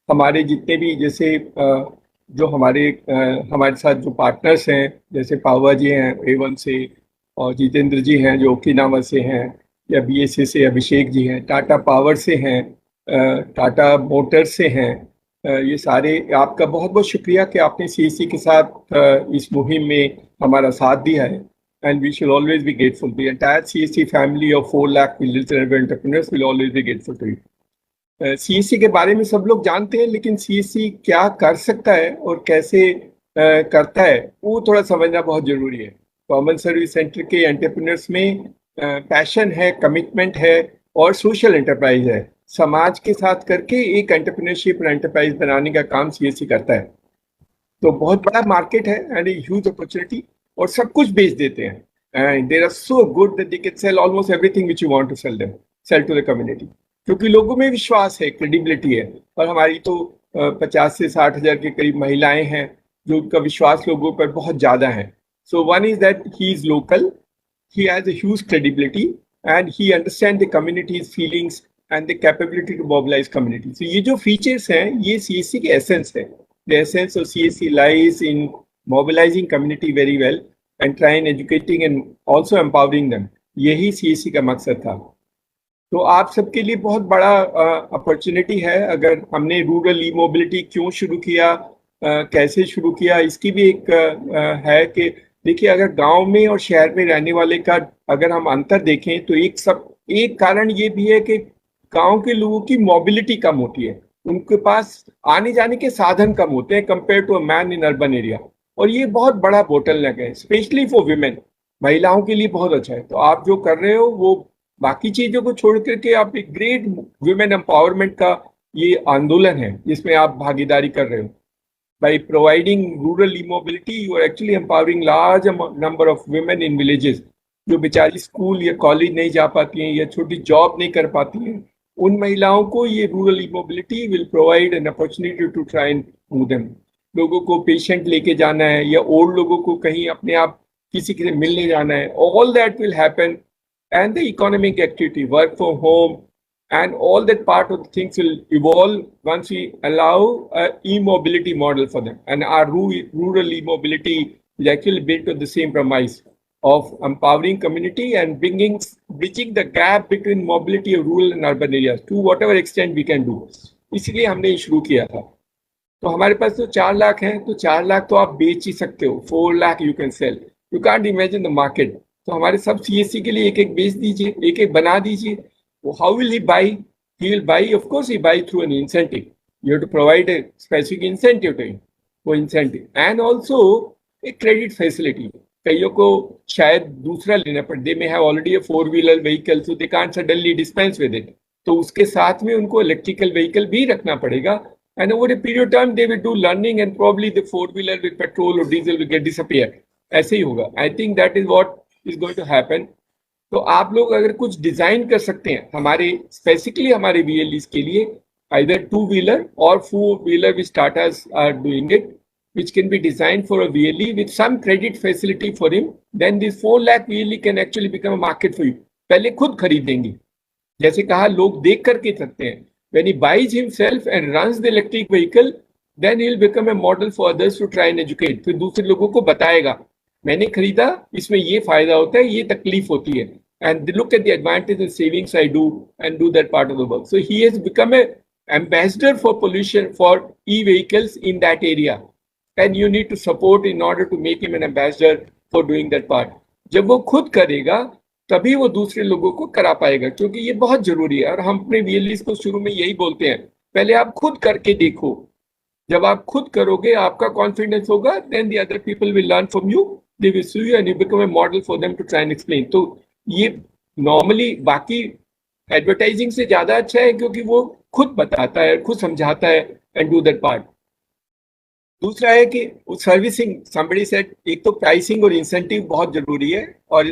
हमारे जितने भी जैसे जो हमारे साथ जो पार्टनर्स हैं, जैसे पावा जी हैं A1 से, और जितेंद्र जी हैं जो ओकिनावा से हैं, या BSA से अभिषेक जी हैं, टाटा पावर से हैं, टाटा मोटर्स से हैं। ये सारे आपका बहुत बहुत शुक्रिया कि आपने CSC के साथ इस मुहिम में हमारा साथ दिया है। And we should always be grateful. The entire CSC family of 4 lakh village entrepreneurs will always be grateful to you. CSC के बारे में सब लोग जानते हैं, लेकिन CSC क्या कर सकता है और कैसे करता है, वो थोड़ा समझना बहुत जरूरी है। कॉमन सर्विस सेंटर के एंटरप्रेन्योर्स में पैशन है, कमिटमेंट है और सोशल एंटरप्राइज है। समाज के साथ करके एक एंटरप्रेन्योरशिप और एंटरप्राइज बनाने का काम CSC करता है। तो बहुत बड़ा मार्केट है एंड ह्यूज अपॉर्चुनिटी, और सब कुछ बेच देते हैं। And they are so good that they can sell almost everything which you want to sell them, sell to the community, क्योंकि लोगों में विश्वास है, क्रेडिबिलिटी है। और हमारी तो 50 से 60 हजार के करीब महिलाएं हैं जो उनका विश्वास लोगों पर बहुत ज्यादा है। So one is that he is local, he has a huge credibility, and he understands the community's feelings and the capability to mobilize community. So ये जो features हैं, ये CSC के essence है. The essence of CSC lies in mobilizing community very well and trying educating and also empowering them. यही CSC का मकसद था। तो आप सबके लिए बहुत बड़ा अपॉर्चुनिटी है। अगर हमने रूरल ई मोबिलिटी क्यों शुरू किया, कैसे शुरू किया, इसकी भी एक है कि देखिए, अगर गांव में और शहर में रहने वाले का अगर हम अंतर देखें, तो एक कारण ये भी है कि गांव के लोगों की मोबिलिटी कम होती है, उनके पास आने जाने के साधन कम होते हैं compare to a man in urban area. और ये बहुत बड़ा बोटलनेक है, स्पेशली फॉर विमेन, महिलाओं के लिए बहुत अच्छा है। तो आप जो कर रहे हो वो बाकी चीजों को छोड़ करके आप एक ग्रेट वुमेन एम्पावरमेंट का ये आंदोलन है जिसमें आप भागीदारी कर रहे हो। By providing rural e-mobility, you are actually empowering large number of women in villages जो बेचारी स्कूल या कॉलेज नहीं जा पाती हैं या छोटी जॉब नहीं कर पाती हैं। उन महिलाओं को ये rural e-mobility will provide an opportunity to try and move them. लोगों को पेशेंट लेके जाना है या ओल्ड लोगों को कहीं अपने आप किसी से मिलने जाना है, all that will happen. And the economic activity, work from home, and all that part of the things will evolve once we allow a e-mobility model for them. And our rural e-mobility is actually built on the same premise of empowering community and bridging the gap between mobility of rural and urban areas to whatever extent we can do. इसलिए हमने ये शुरू किया था। तो हमारे पास तो 4 लाख हैं, तो 4 लाख तो आप बेच ही सकते हो, 4 lakh you can sell, you can't imagine the market. तो हमारे सब CSC के लिए एक एक बेच दीजिए, एक एक बना दीजिए। How will he buy? He will buy, of course he buy through an incentive. You have to provide a specific incentive to him, वो incentive and also a credit facility. कईयों को शायद दूसरा लेना पड़े, they may have already a 4-wheeler vehicle, so they can't suddenly dispense with it, तो उसके साथ में उनको इलेक्ट्रिकल व्हीकल भी रखना पड़ेगा। And over a period of time, they will do learning, and probably the 4-wheeler with petrol or diesel will get disappear. ऐसे ही होगा। I think that is what is going to happen. तो आप लोग अगर कुछ डिजाइन कर सकते हैं हमारे स्पेसिफिकली हमारे VLEs के लिए, either 2-wheeler or 4-wheeler which Tatas are doing it, which can be designed for a VLE with some credit facility for him, then this 4 lakh VLE can actually become a market for you. पहले खुद खरीदेंगे, जैसे कहा लोग देख करके सकते हैं। When he buys himself and runs the electric vehicle, then he'll become a model for others to try and educate. फिर दूसरे लोगों को बताएगा, मैंने खरीदा, इसमें ये फायदा होता है, ये तकलीफ होती है, and look at the advantage and savings I do, and do that part of the work. So he has become a ambassador for pollution for e-vehicles in that area, and you need to support in order to make him an ambassador for doing that part. जब वो खुद करेगा तभी वो दूसरे लोगों को करा पाएगा, क्योंकि ये बहुत जरूरी है। और हम अपने VLEs को शुरू में यही बोलते हैं, पहले आप खुद करके देखो। जब आप खुद करोगे, आपका कॉन्फिडेंस होगा, then the other people will learn from you, they will see you and you become a model for them to try and explain. तो ये नॉर्मली बाकी एडवर्टाइजिंग से ज्यादा अच्छा है, क्योंकि वो खुद बताता है, खुद समझाता है, एंड डू दैट पार्ट। दूसरा है कि सर्विसिंग, somebody said, एक तो प्राइसिंग और इंसेंटिव बहुत जरूरी है, और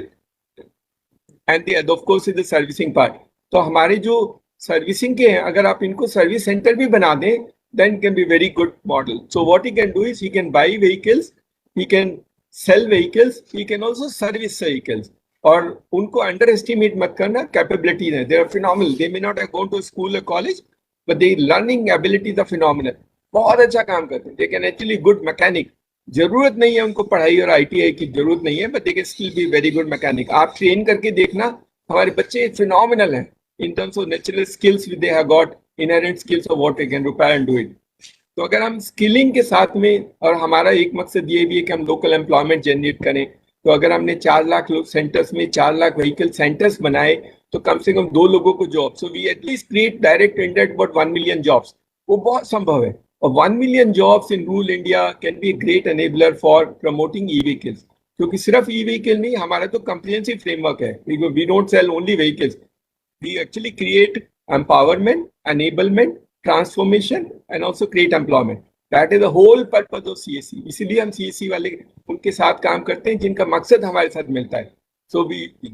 and the of course is the servicing part. तो हमारे जो सर्विसिंग के हैं, अगर आप इनको सर्विस सेंटर भी बना दें, then can be very good model. So what he can do is he can buy vehicles, he can sell vehicles, he can also service vehicles. और उनको अंडर एस्टिमेट मत करना, कैपेबिलिटी है, they are phenomenal. They may not have gone to school or college, but their learning abilities are phenomenal. बहुत अच्छा काम करते हैं, they can actually good mechanic. जरूरत नहीं है उनको पढ़ाई और आईटीआई की जरूरत नहीं है, but they can still be very good mechanic. आप ट्रेन करके देखना, हमारे बच्चे phenomenal हैं in terms of natural skills which they have got, inherent skills of what they can repair and do it. तो अगर हम स्किलिंग के साथ में, और हमारा एक मकसद ये भी है कि हम लोकल एम्प्लॉयमेंट जनरेट करें, तो अगर हमने 4 लाख सेंटर्स में 4 लाख व्हीकल सेंटर्स बनाए, तो कम से कम 2 लोगों को job, so we at least create direct indirect about 1 million jobs. वो बहुत संभव है, और 1 million jobs in rural India can be great enabler for promoting e vehicles. क्योंकि सिर्फ ई व्हीकल नहीं, हमारा तो कंप्रिहेंसिव फ्रेमवर्क है. We don't sell only vehicles, we actually create empowerment, enablement, transformation, and also create employment. That is the whole purpose of CSC. इसीलिए हम CSC वाले उनके साथ काम करते हैं जिनका मकसद हमारे साथ मिलता है. So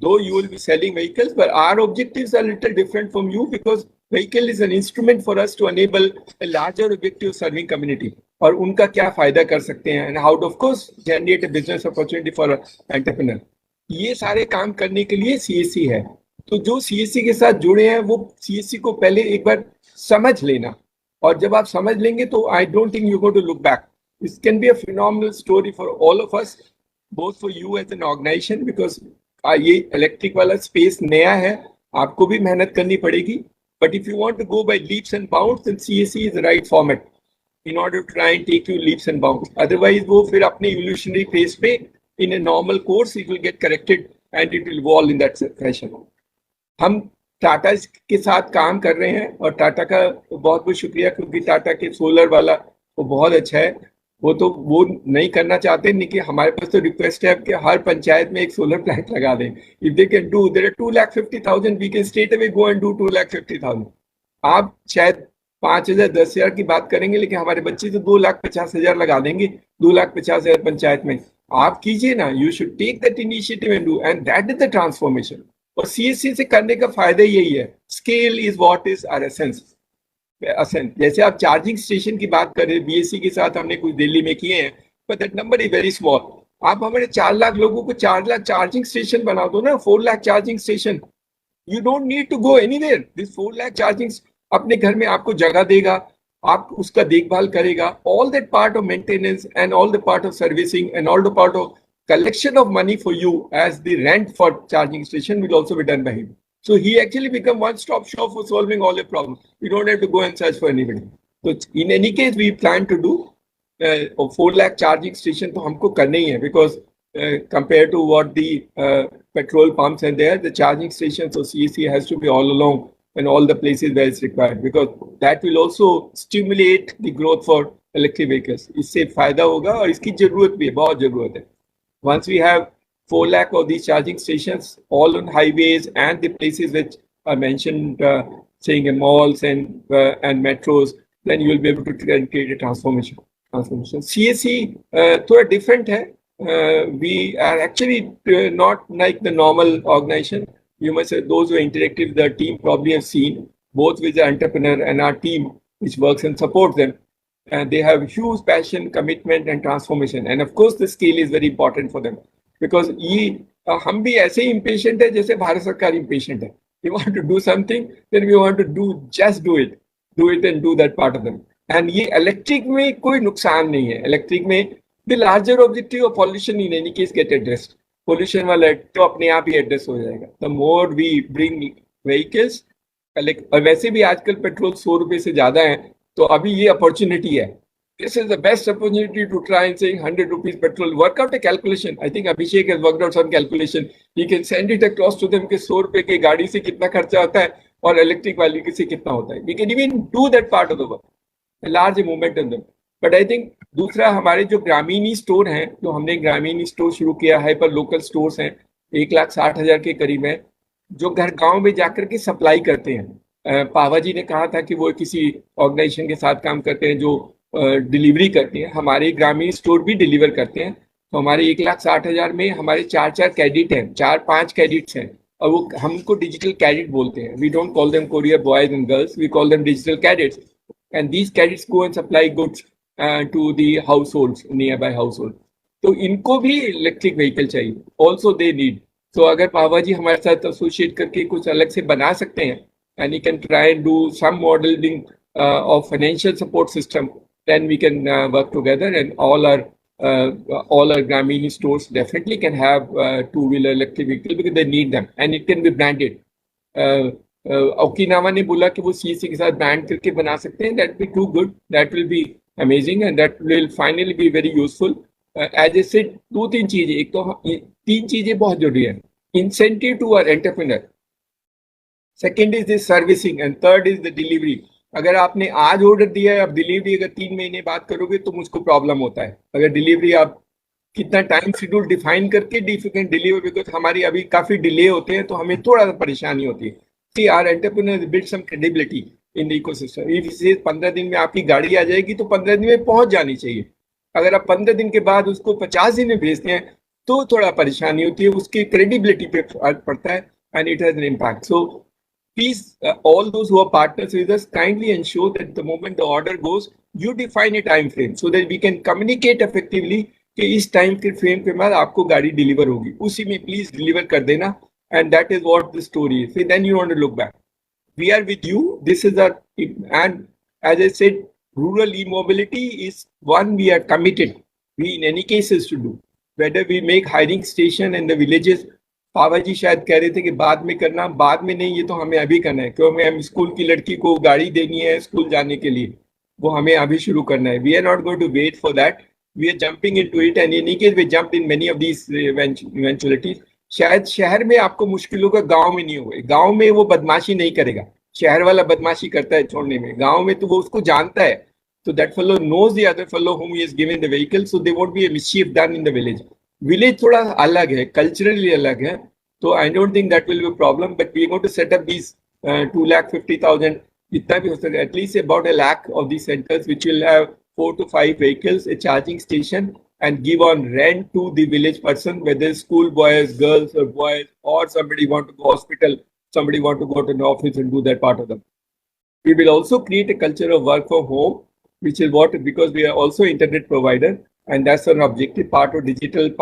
though you will be selling vehicles, but our objectives are a little different from you, because vehicle is an instrument for us to enable a larger objective serving community. और उनका क्या फायदा कर सकते हैं, and how to of course generate a business opportunity for an entrepreneur. ये सारे काम करने के लिए CSC है. तो जो सीएससी के साथ जुड़े हैं वो सीएससी को पहले एक बार समझ लेना, और जब आप समझ लेंगे तो I don't think you go to look back. This can be a phenomenal story for all of us, both for you as an organisation, because ये इलेक्ट्रिक वाला स्पेस नया है, आपको भी मेहनत करनी पड़ेगी. But if you want to go by leaps and bounds, then CSC is the right format in order to try and take you leaps and bounds. Otherwise वो फिर अपने evolutionary phase पे in a normal course it will get corrected and it will evolve in that fashion. हम टाटा के साथ काम कर रहे हैं, और टाटा का बहुत बहुत शुक्रिया, क्योंकि टाटा के सोलर वाला वो बहुत अच्छा है. वो नहीं करना चाहते, नहीं कि हमारे पास तो रिक्वेस्ट है कि हर पंचायत में एक सोलर प्लांट लगा दें. If they can do, there are 2,50,000, we can straight away go and do 2,50,000. आप शायद 5,000 10,000 की बात करेंगे, लेकिन हमारे बच्चे तो 2,50,000 लगा देंगे, 2,50,000 पंचायत में. आप कीजिए ना, you should take that initiative and do, and that is the transformation. और सीएससी से करने का फायदा यही है, scale is what is our essence. जैसे आप चार्जिंग स्टेशन की बात कर रहे हैं, बीएससी के साथ हमने कुछ दिल्ली में किए हैं, but that number is very small. आप हमारे 4 लाख लोगों को 4 लाख चार्जिंग स्टेशन बना दो ना, 4 lakh charging station. You don't need to go anywhere. This 4 lakh charging अपने घर में आपको जगह देगा, आप उसका देखभाल करेगा. All that part of maintenance and all the part of servicing and all the part of collection of money for you as the rent for charging station will also be done by him. So he actually become one-stop shop for solving all your problems. You don't have to go and search for anybody. So in any case, we plan to do 4 lakh charging station तो हमको करने ही है, because compared to what the petrol pumps and there, the charging stations of CEC has to be all along and all the places where it's required, because that will also stimulate the growth for electric vehicles. इससे फायदा होगा, और इसकी जरूरत भी है, बहुत जरूरत है. Once we have 4 lakh of these charging stations, all on highways and the places which are mentioned, saying in malls and metros, then you will be able to create a transformation. CSC थोड़ा different है. We are actually not like the normal organization. You must say those who are interactive, the team probably have seen, both with the entrepreneur and our team which works and supports them. And they have huge passion, commitment, and transformation. And of course, the scale is very important for them, because हम भी ऐसे ही impatient है जैसे भारत सरकार impatient है. We want to do something, then we want to just do it and do that part of them. And ये electric में कोई नुकसान नहीं है. Electric में the larger objective of pollution in any case get addressed. Pollution वाला तो अपने आप ही address हो जाएगा. The more we bring vehicles, और वैसे भी आजकल पेट्रोल 100 रुपए से ज्यादा है, तो अभी ये अपॉर्चुनिटी है. This is the best opportunity to try and say 100 rupees petrol. Work out a calculation. I think Abhishek has worked out some calculation. He can send it across to them कि 100 रुपए की गाड़ी से कितना खर्चा होता है और इलेक्ट्रिक वाली से कितना होता है. We can even do that part of the work. A large movement on them. But I think दूसरा, हमारे जो ग्रामीणी स्टोर हैं, जो हमने ग्रामीणी स्टोर शुरू किया है, पर लोकल स्टोर्स हैं 1,60,000 के करीब है, जो घर गाँव में जाकर के सप्लाई करते हैं. पावा जी ने कहा था कि वो किसी ऑर्गेनाइजेशन के साथ काम करते हैं जो डिलीवरी करती हैं. हमारे ग्रामीण स्टोर भी डिलीवर करते हैं. तो हमारे 1,60,000 में हमारे 4 कैडेट हैं, 4-5 कैडेट्स हैं, और वो हमको डिजिटल कैडेट बोलते हैं. We don't call them courier boys and girls, we call them digital cadets. And these cadets go and supply goods to the households, nearby household. तो इनको भी electric vehicle चाहिए, also they need. तो अगर पावा जी हमारे साथ associate करके कुछ अलग से बना सकते हैं, and you can try and do some modeling of financial support system, then we can work together, and all our Grameen stores definitely can have two-wheeler electric vehicle because they need them, and it can be branded. Okinawa ने बोला कि वो CC के साथ brand करके बना सकते हैं. That be too good, that will be amazing, and that will finally be very useful. As a said, दो तीन चीजें, एक तो तीन चीजें बहुत जरूरी है. Incentive to our entrepreneur, second is the servicing, and third is the delivery. अगर आपने आज ऑर्डर दिया है, अब डिलीवरी अगर 3 महीने बाद करोगे तो मुझको प्रॉब्लम होता है. अगर डिलीवरी आप कितना टाइम शेड्यूल डिफाइन करके डिलीवर, बिकॉज हमारी अभी काफी डिले होते हैं तो हमें थोड़ा सा परेशानी होती है. See, our entrepreneurs build some credibility in the ecosystem. If he says 15 दिन में आपकी गाड़ी आ जाएगी तो 15 दिन में पहुंच जानी चाहिए. अगर आप 15 दिन के बाद उसको 50 दिन में भेजते हैं तो थोड़ा परेशानी होती है, उसकी क्रेडिबिलिटी पे फर्क पड़ता है, and it has an impact. So please, all those who are partners with us, kindly ensure that the moment the order goes, you define a time frame so that we can communicate effectively कि इस time के frame के बाद आपको गाड़ी deliver होगी, उसी में प्लीज डिलीवर कर देना. And that is what the story is. See, then you want to look back. We are with you. This is our, and as I said, rural e-mobility is one we are committed. We in any cases to do. Whether we make hiring station in the villages, पावा जी शायद कह रहे थे कि बाद में करना, बाद में नहीं, ये तो हमें अभी करना है, क्योंकि हम स्कूल की लड़की को गाड़ी देनी है स्कूल जाने के लिए, वो हमें अभी शुरू करना है. We are not going to wait for that. We are jumping into it, and in any case we jumped in many of these eventualities. शायद शहर में आपको मुश्किल होगा, गांव में नहीं होगा. गांव में वो बदमाशी नहीं करेगा, शहर वाला बदमाशी करता है छोड़ने में, गांव में तो वो उसको जानता है. So that fellow knows the other fellow whom he has given the vehicle, so there won't be a mischief done in the village. Village थोड़ा अलग है, culturally अलग है, तो I don't think that will be a problem. But we are going to set up these 2,50,000, जितना भी हो सके, at least about 1 lakh of these centers, which will have 4 to 5 vehicles, a charging station, and give on rent to the village person, whether school boys, girls or boys, or somebody want to go hospital, somebody want to go to an office and do that part of them. We will also create a culture of work from home, which is what, because we are also internet provider, and that's an objective part of digital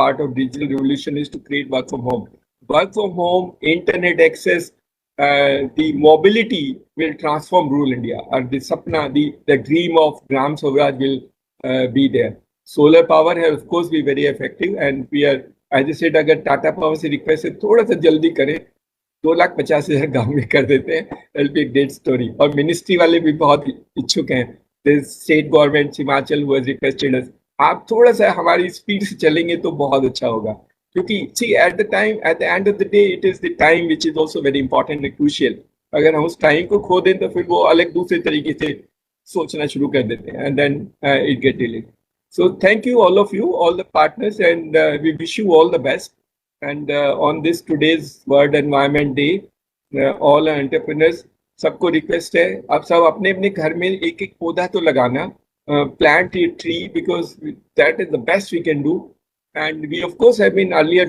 revolution is to create work from home. Work from home, internet access, the mobility will transform rural India. And the sapna, the dream of Gram Swaraj will be there. Solar power has of course be very effective, and we are, as I said, अगर Tata power से request है थोड़ा सा जल्दी करें, 2,50,000 गांव में कर देते हैं, that'll be a great story. और मिनिस्ट्री वाले भी बहुत इच्छुक हैं, the state government Himachal who has requested us. आप थोड़ा सा हमारी स्पीड से चलेंगे तो बहुत अच्छा होगा, क्योंकि see, at the end of the day, it is the time which is also very important and crucial. अगर हम उस टाइम को खो दें तो फिर वो अलग दूसरे तरीके से सोचना शुरू कर देते हैं, and then it get delayed. So thank you, all of you, all the partners, and we wish you all the best. And on this today's World Environment Day, all our entrepreneurs, सबको request है, आप सब अपने अपने घर में एक एक पौधा तो लगाना, plant a tree, because that is the best we can do. And we of course have been earlier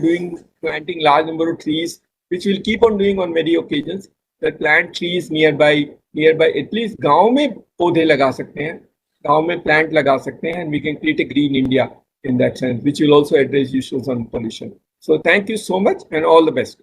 planting large number of trees, which we'll keep on doing on many occasions. That plant trees nearby, at least गांव में पौधे लगा सकते हैं, गांव में plant लगा सकते हैं, and we can create a green India in that sense, which will also address issues on pollution. So thank you so much, and all the best.